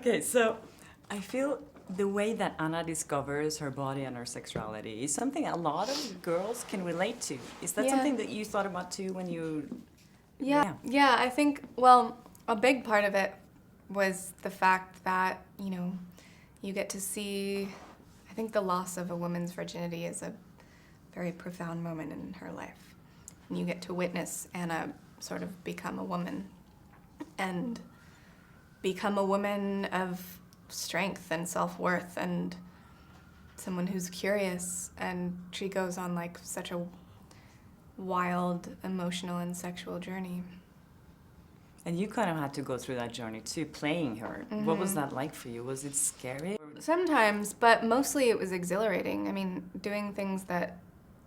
Okay, so I feel the way that Anna discovers her body and her sexuality is something a lot of girls can relate to. Is that something that you thought about too when you... Yeah, I think, well, a big part of it was the fact that, you know, you get to see, I think the loss of a woman's virginity is a very profound moment in her life. And you get to witness Anna sort of become a woman and become a woman of strength and self-worth and someone who's curious, and she goes on like such a wild emotional and sexual journey. And you kind of had to go through that journey too, playing her. Mm-hmm. What was that like for you? Was it scary? Sometimes, but mostly it was exhilarating. I mean, doing things that,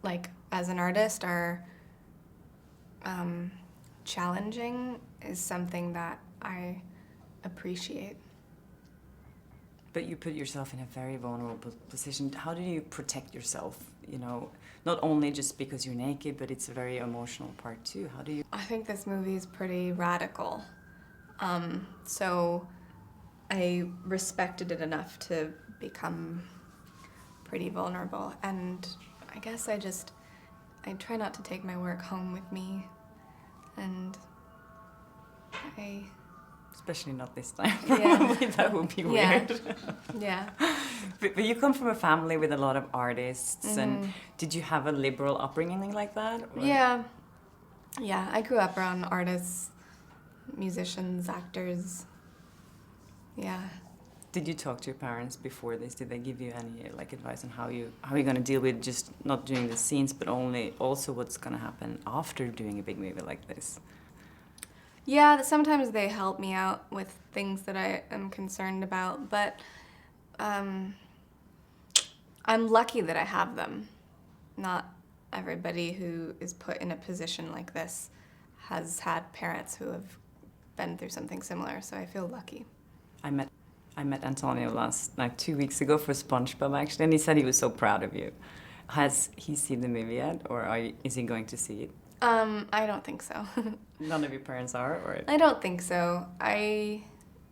like, as an artist are challenging is something that I appreciate. But you put yourself in a very vulnerable position. How do you protect yourself? You know, not only just because you're naked, but it's a very emotional part too. How do you... I think this movie is pretty radical. So I respected it enough to become pretty vulnerable. And I guess I try not to take my work home with me. And Especially not this time, probably. That would be weird. Yeah. But you come from a family with a lot of artists, and did you have a liberal upbringing like that? Or? Yeah, I grew up around artists, musicians, actors, yeah. Did you talk to your parents before this? Did they give you any like advice on how you're going to deal with just not doing the scenes, but also what's going to happen after doing a big movie like this? Yeah, sometimes they help me out with things that I am concerned about, but I'm lucky that I have them. Not everybody who is put in a position like this has had parents who have been through something similar, so I feel lucky. I met Antonio like 2 weeks ago for SpongeBob actually, and he said he was so proud of you. Has he seen the movie yet, or is he going to see it? I don't think so. None of your parents are, or? I don't think so. I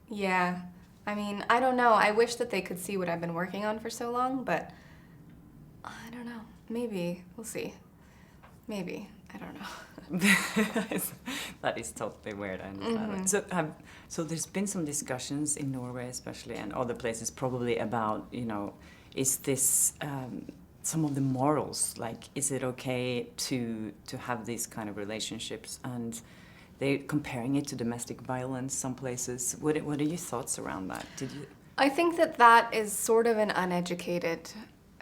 mean, I don't know. I wish that they could see what I've been working on for so long, but I don't know. Maybe. We'll see. Maybe. I don't know. That is totally weird, I understand. So there's been some discussions in Norway especially, and other places probably about, you know, is this... some of the morals, like, is it okay to have these kind of relationships? And they're comparing it to domestic violence some places. What are your thoughts around that? I think that is sort of an uneducated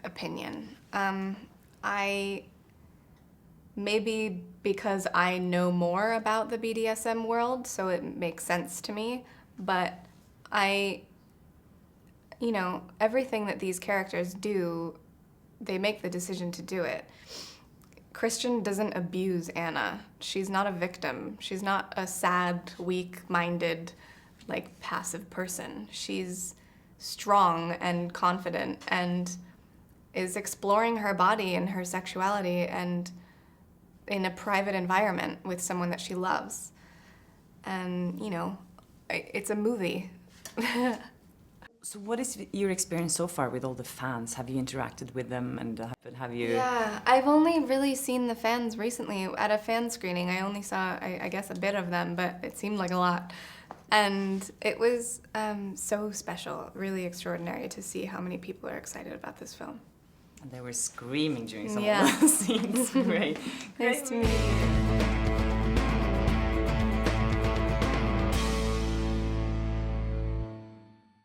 opinion. Maybe because I know more about the BDSM world, so it makes sense to me, but you know, everything that these characters do, they make the decision to do it. Christian doesn't abuse Anna. She's not a victim. She's not a sad, weak-minded, like, passive person. She's strong and confident and is exploring her body and her sexuality and in a private environment with someone that she loves. And, you know, it's a movie. So what is your experience so far with all the fans? Have you interacted with them, and have you... Yeah, I've only really seen the fans recently. At a fan screening, I only saw, I guess, a bit of them, but it seemed like a lot. And it was so special, really extraordinary to see how many people are excited about this film. And they were screaming during some of the scenes. Great. Nice to meet you.